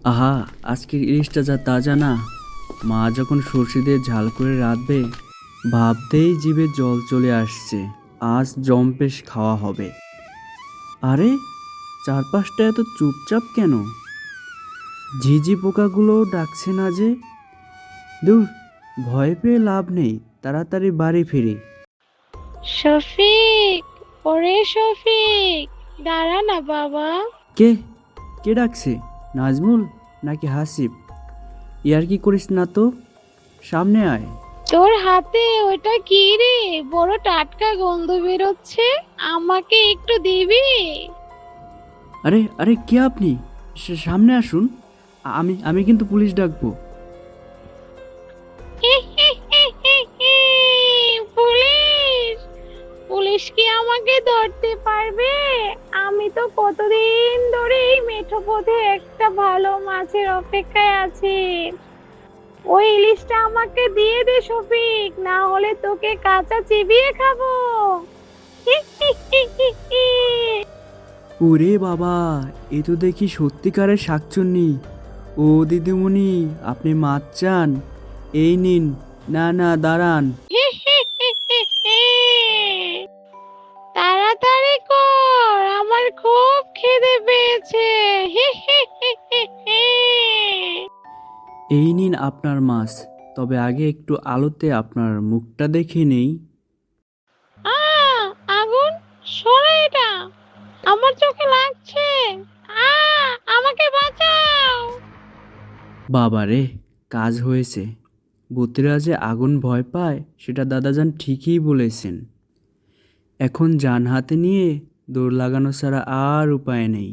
আহা, আজকের ইলিশটা যা তাজা না! মা যখন সর্ষে দিয়ে ঝাল করে রাঁধবে, ভাবতেই জিভে জল চলে আসছে। আজ জম্পেশ খাওয়া হবে। আরে, চারপাশটা এত চুপচাপ কেন? ঝিঝি পোকাগুলোও ডাকছে না যে। দূর, ভয় পেয়ে লাভ নেই, তাড়াতাড়ি বাড়ি ফিরি। শফিক, ওরে শফিক, দাঁড়া না বাবা। কে কে ডাকছে? নাজমুল নাকি হাসিব? ইয়ার কি করিস না তো, সামনে আয়। তোর হাতে ওটা কি রে? বড় টাটকা গন্ধ বেরোচ্ছে, আমাকে একটু দিবি? আরে আরে, কে আপনি? সামনে আসুন। আমি আমি কিন্তু পুলিশ ডাকবো। পুলিশ? পুলিশ কি আমাকে ধরতে পারবে? আমি তো কতদিন ধরে এই মেঠো পথে একটা ভালো মাছের অপেক্ষায় আছি। ওই ইলিশটা আমাকে দিয়ে দে শফিক, না হলে তোকে কাঁচা চিবিয়ে খাবো। ওরে বাবা, এ তো দেখি সত্যিকারের শাকচুন্নি। ও দিদিমণি, আপনি মাছ চান? এই নিন। না না, দাঁড়ান। তাড়াতাড়ি কর, আমার খুব খিদে পেয়েছে। এই নিন আপনার মাছ। তবে আগে একটু আলোতে আপনার মুখটা দেখে নেই। আ আগুন, সরা এটা, আমার চোখে লাগছে। আ আমাকে বাঁচাও। বাবারে, কাজ হয়েছে। ভূতেরা যে আগুন ভয় পায় সেটা দাদাজান ঠিকই বলেছেন। এখন জান হাতে নিয়ে দৌড় লাগানো ছাড়া আর উপায় নেই।